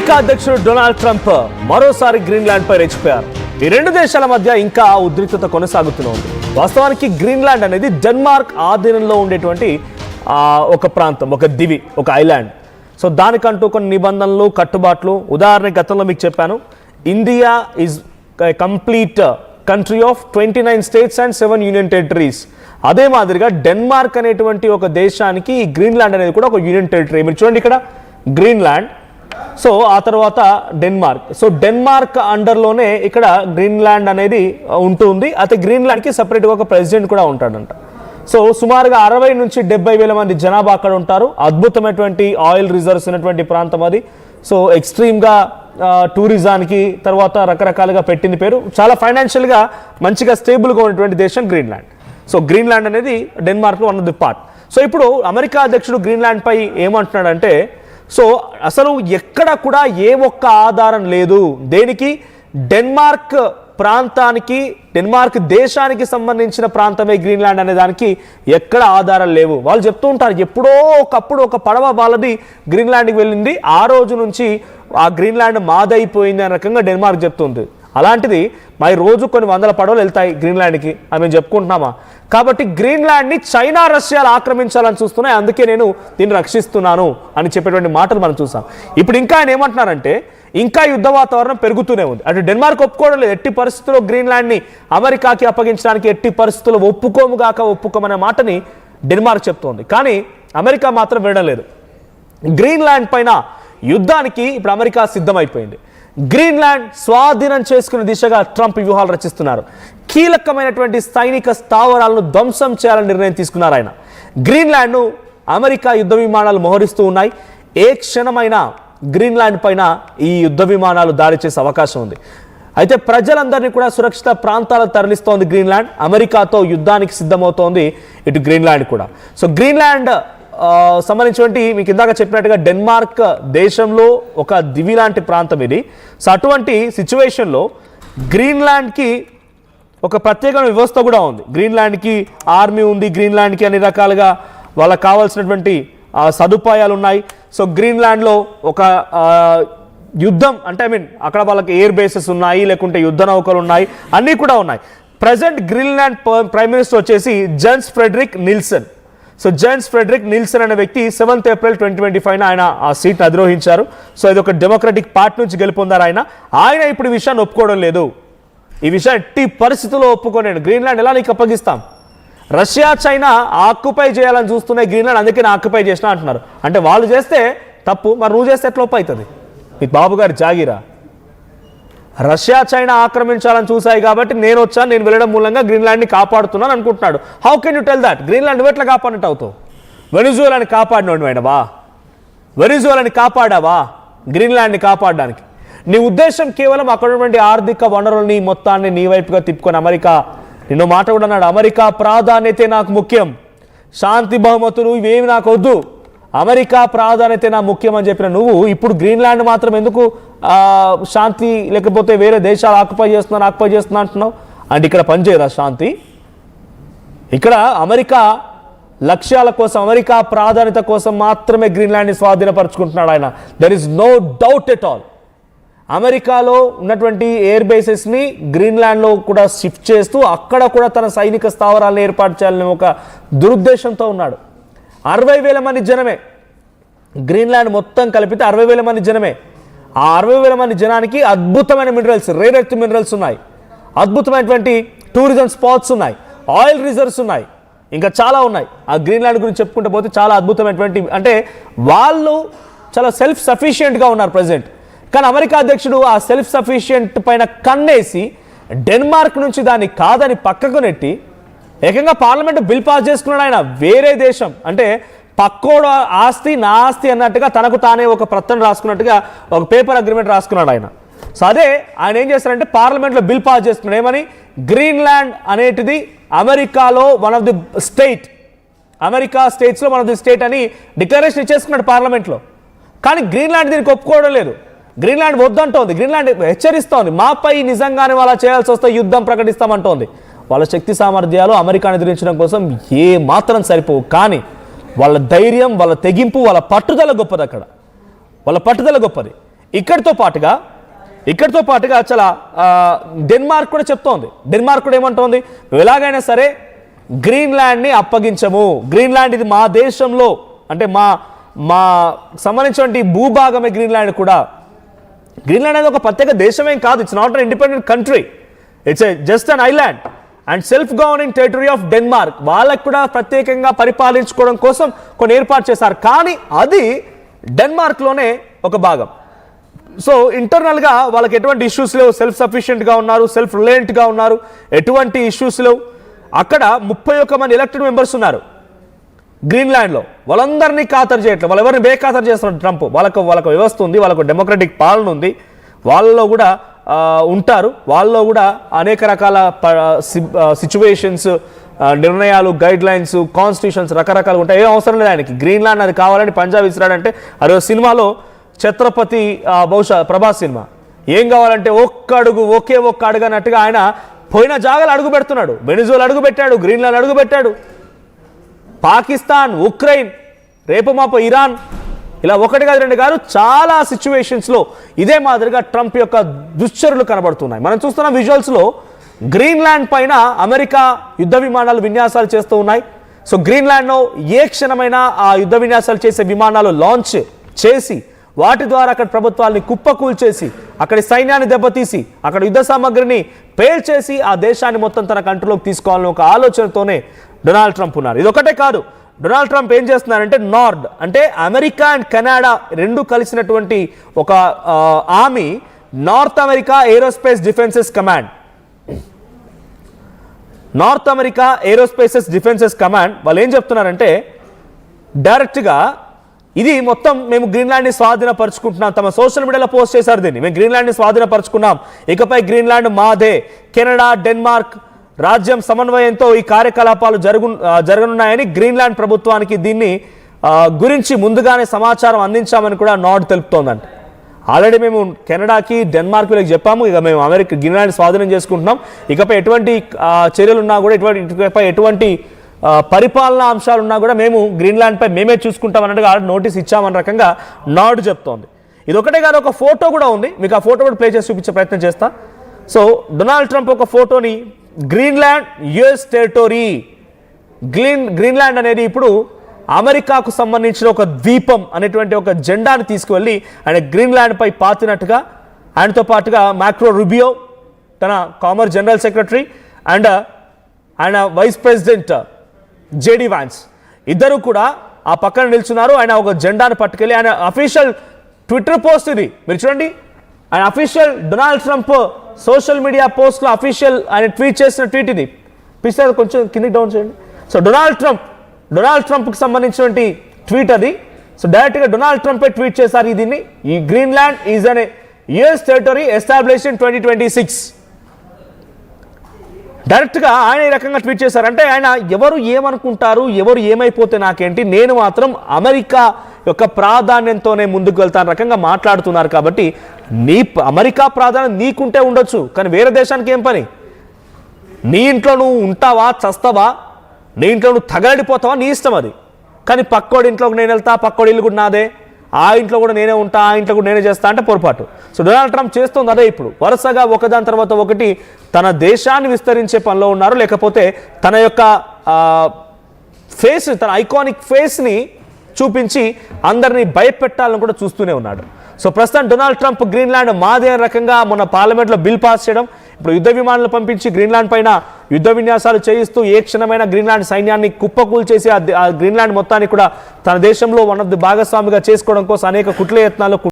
America అధ్యక్షుడు Donald Trump మరోసారి Greenland పై రెచ్చిపోయారు. ఈ రెండు దేశాల మధ్య ఇంకా ఉద్రిక్తత కొనసాగుతూనే ఉంది. వాస్తవానికి గ్రీన్లాండ్ అనేది డెన్మార్క్ ఆధీనంలో ఉండేటువంటి ఒక ప్రాంతం, ఒక దివి, ఒక ఐలాండ్. సో దానికంటూ కొన్ని నిబంధనలు, కట్టుబాట్లు. ఉదాహరణకి గతంలో మీకు చెప్పాను, India is complete country of 29 states and 7 union territories. అదే మాదిరిగా డెన్మార్క్ అనేటువంటి ఒక దేశానికి ఈ గ్రీన్లాండ్ అనేది కూడా ఒక యూనియన్ టెరిటరీ. మీరు చూడండి ఇక్కడ గ్రీన్లాండ్, సో ఆ తర్వాత డెన్మార్క్. సో డెన్మార్క్ అండర్లోనే ఇక్కడ గ్రీన్లాండ్ అనేది ఉంటుంది. అయితే గ్రీన్లాండ్కి సపరేట్గా ఒక ప్రెసిడెంట్ కూడా ఉంటాడంట. సో సుమారుగా 60 నుంచి 70,000 మంది జనాభా అక్కడ ఉంటారు. అద్భుతమైనటువంటి ఆయిల్ రిజర్వ్స్ ఉన్నటువంటి ప్రాంతం అది. సో ఎక్స్ట్రీమ్గా టూరిజానికి తర్వాత రకరకాలుగా పెట్టింది పేరు. చాలా ఫైనాన్షియల్గా మంచిగా స్టేబుల్గా ఉన్నటువంటి దేశం గ్రీన్లాండ్. సో గ్రీన్లాండ్ అనేది డెన్మార్క్లో one of the part. So ఇప్పుడు అమెరికా అధ్యక్షుడు గ్రీన్లాండ్ పై ఏమంటున్నాడంటే, సో అసలు ఎక్కడ కూడా ఏ ఒక్క ఆధారం లేదు దేనికి, డెన్మార్క్ ప్రాంతానికి, డెన్మార్క్ దేశానికి సంబంధించిన ప్రాంతమే గ్రీన్లాండ్ అనే దానికి ఎక్కడ ఆధారాలు లేవు. వాళ్ళు చెప్తూ ఉంటారు, ఎప్పుడో ఒకప్పుడు ఒక పడవ వాళ్ళది గ్రీన్లాండ్కి వెళ్ళింది, ఆ రోజు నుంచి ఆ గ్రీన్లాండ్ మాదైపోయింది అనే రకంగా డెన్మార్క్ చెప్తుంది. అలాంటిది మరి రోజు కొన్ని వందల పడవలు వెళ్తాయి గ్రీన్లాండ్కి, అని మేము చెప్పుకుంటున్నామా? కాబట్టి గ్రీన్లాండ్ని చైనా, రష్యాలు ఆక్రమించాలని చూస్తున్నాయి, అందుకే నేను దీన్ని రక్షిస్తున్నాను అని చెప్పేటువంటి మాటలు మనం చూసాం. ఇప్పుడు ఇంకా ఆయన ఏమంటున్నారంటే, ఇంకా యుద్ధ వాతావరణం పెరుగుతూనే ఉంది. అటు డెన్మార్క్ ఒప్పుకోవడం లేదు, ఎట్టి పరిస్థితుల్లో గ్రీన్లాండ్ని అమెరికాకి అప్పగించడానికి ఎట్టి పరిస్థితుల్లో ఒప్పుకోమనే మాటని డెన్మార్క్ చెప్తోంది. కానీ అమెరికా మాత్రం వినడం లేదు. గ్రీన్లాండ్ పైన యుద్ధానికి ఇప్పుడు అమెరికా సిద్ధమైపోయింది. గ్రీన్లాండ్ స్వాధీనం చేసుకునే దిశగా ట్రంప్ వ్యూహాలు రచిస్తున్నారు. కీలకమైనటువంటి సైనిక స్థావరాలను ధ్వంసం చేయాలని నిర్ణయం తీసుకున్నారు ఆయన. గ్రీన్లాండ్ను అమెరికా యుద్ధ విమానాలు మోహరిస్తూ ఉన్నాయి. ఏ క్షణమైనా గ్రీన్లాండ్ పైన ఈ యుద్ధ విమానాలు దాడి చేసే అవకాశం ఉంది. అయితే ప్రజలందరినీ కూడా సురక్షిత ప్రాంతాలకు తరలిస్తోంది గ్రీన్లాండ్. అమెరికాతో యుద్ధానికి సిద్ధమవుతోంది ఇటు గ్రీన్లాండ్ కూడా. సో గ్రీన్లాండ్ సంబంధించినటువంటి మీకు ఇందాక చెప్పినట్టుగా డెన్మార్క్ దేశంలో ఒక దివి లాంటి ప్రాంతం ఇది. సో అటువంటి సిచ్యువేషన్లో గ్రీన్లాండ్కి ఒక ప్రత్యేకమైన వ్యవస్థ కూడా ఉంది. గ్రీన్లాండ్కి ఆర్మీ ఉంది, గ్రీన్లాండ్కి అన్ని రకాలుగా వాళ్ళకి కావాల్సినటువంటి సదుపాయాలు ఉన్నాయి. సో గ్రీన్లాండ్లో ఒక యుద్ధం అంటే అక్కడ వాళ్ళకి ఎయిర్ బేసెస్ ఉన్నాయి, లేకుంటే యుద్ధ నౌకలు ఉన్నాయి, అన్నీ కూడా ఉన్నాయి. ప్రజెంట్ గ్రీన్లాండ్ ప్రైమ్ మినిస్టర్ వచ్చేసి Jens Frederik Nielsen. So Jens Frederik Nielsen అనే వ్యక్తి 7th ఏప్రిల్ 2025 ఆయన ఆ సీట్ని అధిరోహించారు. సో ఇది ఒక డెమోక్రటిక్ పార్టీ నుంచి గెలుపొందారు ఆయన ఇప్పుడు ఈ విషయాన్ని ఒప్పుకోవడం లేదు. ఈ విషయం ఎట్టి పరిస్థితుల్లో ఒప్పుకోలేడు. గ్రీన్లాండ్ ఎలా నీకు అప్పగిస్తాం? రష్యా, చైనా ఆక్యుపై చేయాలని చూస్తున్నాయి గ్రీన్లాండ్, అందుకే నేను ఆక్యుపై చేసిన అంటున్నారు. అంటే వాళ్ళు చేస్తే తప్పు, మరి నువ్వు చేస్తే ఎట్లా ఒప్పు అవుతుంది? మీ బాబు గారి జాగిరా. రష్యా, చైనా ఆక్రమించాలని చూసాయి కాబట్టి నేను వచ్చాను, నేను వెళ్ళడం మూలంగా గ్రీన్లాండ్ని కాపాడుతున్నాను అనుకుంటున్నాడు. How can you tell that? Greenland నువ్వు ఎట్లా కాపాడినట్టు అవుతావు? వెనిజువేలాని కాపాడినోడు అయినవా? వెనిజువేలాని కాపాడావా గ్రీన్లాండ్ని కాపాడడానికి? నీ ఉద్దేశం కేవలం అక్కడ ఉన్నటువంటి ఆర్థిక వనరుల్ని మొత్తాన్ని నీ వైపుగా తిప్పుకొని అమెరికా, నిన్ను మాట కూడా అన్నాడు, అమెరికా ప్రాధాన్యతే నాకు ముఖ్యం, శాంతి బహుమతులు ఇవేమి నాకు వద్దు, అమెరికా ప్రాధాన్యత నా ముఖ్యం అని చెప్పిన నువ్వు ఇప్పుడు గ్రీన్లాండ్ మాత్రం ఎందుకు శాంతి లేకపోతే వేరే దేశాలు ఆక్యుపై చేస్తున్నా అంటున్నావు? అంటే ఇక్కడ పనిచేయదా శాంతి? ఇక్కడ అమెరికా లక్ష్యాల కోసం, అమెరికా ప్రాధాన్యత కోసం మాత్రమే గ్రీన్లాండ్ని స్వాధీనపరుచుకుంటున్నాడు ఆయన. There is no doubt at all. అమెరికాలో ఉన్నటువంటి ఎయిర్ బేసెస్ని గ్రీన్లాండ్లో కూడా షిఫ్ట్ చేస్తూ అక్కడ కూడా తన సైనిక స్థావరాలను ఏర్పాటు చేయాలని ఒక దురుద్దేశంతో ఉన్నాడు. 60,000 మంది జనమే, గ్రీన్లాండ్ మొత్తం కలిపితే 60,000 మంది జనమే. ఆ 60,000 మంది జనానికి అద్భుతమైన మినరల్స్, రేర్ ఎర్త్ మినరల్స్ ఉన్నాయి, అద్భుతమైనటువంటి టూరిజం స్పాట్స్ ఉన్నాయి, ఆయిల్ రిజర్వ్స్ ఉన్నాయి, ఇంకా చాలా ఉన్నాయి. ఆ గ్రీన్లాండ్ గురించి చెప్పుకుంటే పోతే చాలా అద్భుతమైనటువంటి, అంటే వాళ్ళు చాలా సెల్ఫ్ సఫిషియెంట్గా ఉన్నారు ప్రజెంట్. కానీ అమెరికా అధ్యక్షుడు ఆ సెల్ఫ్ సఫిషియెంట్ పైన కన్నేసి డెన్మార్క్ నుంచి దాన్ని కాదని పక్కకు నెట్టి ఏకంగా పార్లమెంట్ బిల్ పాస్ చేసుకున్నాడు ఆయన. వేరే దేశం అంటే పక్కోడు ఆస్తి నా ఆస్తి అన్నట్టుగా తనకు తానే ఒక ప్రకటన రాసుకున్నట్టుగా ఒక పేపర్ అగ్రిమెంట్ రాసుకున్నాడు ఆయన. సో అదే ఆయన ఏం చేస్తారంటే పార్లమెంట్లో బిల్ పాస్ చేస్తున్నాడు. ఏమని? గ్రీన్లాండ్ అనేటిది అమెరికాలో one of the state, America స్టేట్స్లో వన్ ఆఫ్ ది స్టేట్ అని డిక్లరేషన్ ఇచ్చేసుకున్నాడు పార్లమెంట్లో. కానీ గ్రీన్లాండ్ దీనికి ఒప్పుకోవడం లేదు. గ్రీన్లాండ్ వద్దంటోంది, గ్రీన్లాండ్ హెచ్చరిస్తోంది, మాపై నిజంగానే వాళ్ళ చేయాల్సి వస్తే యుద్ధం ప్రకటిస్తామంటోంది. వాళ్ళ శక్తి సామర్థ్యాలు అమెరికాను ఎదిరించడం కోసం ఏ మాత్రం సరిపోవు. కానీ వాళ్ళ ధైర్యం, వాళ్ళ తెగింపు, వాళ్ళ పట్టుదల గొప్పది. అక్కడ వాళ్ళ పట్టుదల గొప్పది. ఇక్కడితో పాటుగా చాలా డెన్మార్క్ కూడా చెప్తోంది. డెన్మార్క్ కూడా ఏమంటోంది, ఎలాగైనా సరే గ్రీన్లాండ్ని అప్పగించము. గ్రీన్లాండ్ ఇది మా దేశంలో, అంటే మా సంబంధించినటువంటి భూభాగమే గ్రీన్లాండ్ కూడా. గ్రీన్లాండ్ అనేది ఒక ప్రత్యేక దేశమేం కాదు. It's not an independent country, it's just an island and self governing territory of Denmark. వాళ్ళకు కూడా ప్రత్యేకంగా పరిపాలించుకోవడం కోసం కొన్ని ఏర్పాటు చేశారు, కానీ అది డెన్మార్క్లోనే ఒక భాగం. సో ఇంటర్నల్గా వాళ్ళకి ఎటువంటి ఇష్యూస్ లేవు, సెల్ఫ్ సఫిషియెంట్గా ఉన్నారు, సెల్ఫ్ రిలయంట్గా ఉన్నారు, ఎటువంటి ఇష్యూస్ లేవు. అక్కడ 31 మంది ఎలక్టెడ్ మెంబర్స్ ఉన్నారు గ్రీన్లాండ్లో. వాళ్ళందరినీ ఖాతరు చేయట్లేదు, వాళ్ళు ఎవరిని బేఖాతరు చేస్తున్నారు ట్రంప్. వాళ్ళకు వ్యవస్థ ఉంది, వాళ్ళకు డెమోక్రటిక్ పాలన ఉంది, వాళ్ళలో కూడా ఉంటారు. వాళ్ళలో కూడా అనేక రకాల సిచ్యువేషన్స్, నిర్ణయాలు, గైడ్ లైన్స్, కాన్స్టిట్యూషన్స్ రకరకాలు ఉంటాయి. ఏం అవసరం లేదు ఆయనకి. గ్రీన్లాండ్ అది కావాలని పంజాబ్ ఇస్తున్నాడంటే, అదే సినిమాలో ఛత్రపతి, బహుశా ప్రభాస్ సినిమా, ఏం కావాలంటే ఒకే ఒక్క అడుగు అన్నట్టుగా ఆయన పోయిన జాగాలు అడుగు పెడుతున్నాడు. వెనిజులా అడుగు పెట్టాడు, గ్రీన్లాండ్ అడుగు పెట్టాడు, పాకిస్తాన్, ఉక్రెయిన్, రేపు మాపు ఇరాన్, ఇలా ఒకటి కాదు రెండు కాదు చాలా సిచ్యువేషన్స్లో ఇదే మాదిరిగా ట్రంప్ యొక్క దుశ్చర్యలు కనబడుతున్నాయి. మనం చూస్తున్న విజువల్స్లో గ్రీన్లాండ్ పైన అమెరికా యుద్ధ విమానాలు విన్యాసాలు చేస్తూ ఉన్నాయి. సో గ్రీన్లాండ్లో ఏ క్షణమైనా ఆ యుద్ధ విన్యాసాలు చేసే విమానాలు లాంచ్ చేసి వాటి ద్వారా అక్కడ ప్రభుత్వాన్ని కుప్పకూల్చేసి, అక్కడి సైన్యాన్ని దెబ్బతీసి, అక్కడ యుద్ధ సామగ్రిని పేల్చేసి ఆ దేశాన్ని మొత్తం తన కంట్రోల్లోకి తీసుకోవాలని ఒక ఆలోచనతోనే డొనాల్డ్ ట్రంప్ ఉన్నారు. ఇదొకటే కాదు, డొనాల్డ్ ట్రంప్ ఏం చేస్తున్నారంటే నార్డ్, అంటే అమెరికా అండ్ కెనడా రెండు కలిసినటువంటి ఒక army, North America aerospace defences command. North America aerospaces defences command వాళ్ళు ఏం చెప్తున్నారంటే, డైరెక్ట్గా ఇది మొత్తం మేము గ్రీన్లాండ్ని స్వాధీనపరుచుకుంటున్నాం. తమ సోషల్ మీడియాలో పోస్ట్ చేశారు దీన్ని, మేము గ్రీన్లాండ్ని స్వాధీనపరుచుకున్నాం, ఇకపై గ్రీన్లాండ్ మాదే. కెనడా, డెన్మార్క్ రాజ్యం సమన్వయంతో ఈ కార్యకలాపాలు జరగనున్నాయని గ్రీన్లాండ్ ప్రభుత్వానికి దీన్ని గురించి ముందుగానే సమాచారం అందించామని కూడా నార్డ్ తెలుపుతోందంట. ఆల్రెడీ మేము కెనడాకి, డెన్మార్క్ వీళ్ళకి చెప్పాము, ఇక మేము గ్రీన్లాండ్ స్వాధీనం చేసుకుంటున్నాం, ఇకపై ఎటువంటి చర్యలు ఉన్నా కూడా, ఇకపై ఎటువంటి పరిపాలనా అంశాలు ఉన్నా కూడా మేము గ్రీన్లాండ్పై మేమే చూసుకుంటాం అన్నట్టుగా నోటీస్ ఇచ్చామన్న రకంగా నార్డ్ చెప్తోంది. ఇది ఒకటే కాదు, ఒక ఫోటో కూడా ఉంది, మీకు ఆ ఫోటో కూడా ప్లే చేసి చూపించే ప్రయత్నం చేస్తా. సో డొనాల్డ్ ట్రంప్ ఒక ఫోటోని, గ్రీన్లాండ్ యుఎస్ టెరిటరీ, గ్రీన్లాండ్ అనేది ఇప్పుడు అమెరికాకు సంబంధించిన ఒక ద్వీపం అనేటువంటి ఒక జెండాను తీసుకువెళ్ళి ఆయన గ్రీన్లాండ్పై పాతినట్టుగా, ఆయనతో పాటుగా మ్యాక్రో రూబియో తన కామర్స్ జనరల్ సెక్రటరీ అండ్ ఆయన వైస్ ప్రెసిడెంట్ జేడీ వాన్స్ ఇద్దరు కూడా ఆ పక్కన నిల్చున్నారు. ఆయన ఒక జెండాను పట్టుకెళ్ళి, ఆయన అఫీషియల్ ట్విట్టర్ పోస్ట్ ఇది మీరు చూడండి, ఆయన official Donald Trump social media పోస్ట్లో అఫీషియల్ ఆయన ట్వీట్ చేసిన ట్వీట్ ఇది. పిస్తారు కొంచెం కిందికి డౌన్ చేయండి. సో డొనాల్డ్ ట్రంప్కి సంబంధించినటువంటి ట్వీట్ అది. సో డైరెక్ట్గా డొనాల్డ్ ట్రంపే ట్వీట్ చేశారు దీన్ని, ఈ Greenland is an US territory established in 2026. డైరెక్ట్గా ఆయన ఈ రకంగా ట్వీట్ చేశారు. అంటే ఆయన ఎవరు ఏమనుకుంటారు, ఎవరు ఏమైపోతే నాకేంటి, నేను మాత్రం అమెరికా యొక్క ప్రాధాన్యంతోనే ముందుకు వెళ్తాను రకంగా మాట్లాడుతున్నారు. కాబట్టి అమెరికా ప్రాధాన్యం నీకుంటే ఉండొచ్చు, కానీ వేరే దేశానికి ఏం పని? నీ ఇంట్లో నువ్వు ఉంటావా, చస్తావా, నీ ఇంట్లో నువ్వు తగలడిపోతావా, నీ ఇష్టం అది. కానీ పక్కోడి ఇంట్లోకి నేను వెళ్తా, పక్కోడి ఇల్లు కూడా నాదే, ఆ ఇంట్లో కూడా నేనే ఉంటా, ఆ ఇంట్లో కూడా నేనే చేస్తా అంటే పొరపాటు. సో డొనాల్డ్ ట్రంప్ చేస్తుంది అదే. ఇప్పుడు వరుసగా ఒకదాని తర్వాత ఒకటి తన దేశాన్ని విస్తరించే పనిలో ఉన్నారు, లేకపోతే తన యొక్క ఫేస్, తన ఐకానిక్ ఫేస్ని చూపించి అందరినీ భయపెట్టాలని కూడా చూస్తూనే ఉన్నాడు. సో ప్రస్తుతం డొనాల్డ్ ట్రంప్ గ్రీన్లాండ్ మాదే రకంగా మొన్న పార్లమెంట్లో బిల్ పాస్ చేయడం, ఇప్పుడు యుద్ధ విమానాలు పంపించి గ్రీన్లాండ్ పైన యుద్ధ విన్యాసాలు చేయిస్తూ ఏ క్షణమైన గ్రీన్లాండ్ సైన్యాన్ని కుప్పకూల్చేసి ఆ గ్రీన్లాండ్ మొత్తాన్ని కూడా తన దేశంలో వన్ ఆఫ్ ది భాగస్వామిగా చేసుకోవడం కోసం అనేక కుట్ల యత్నాలు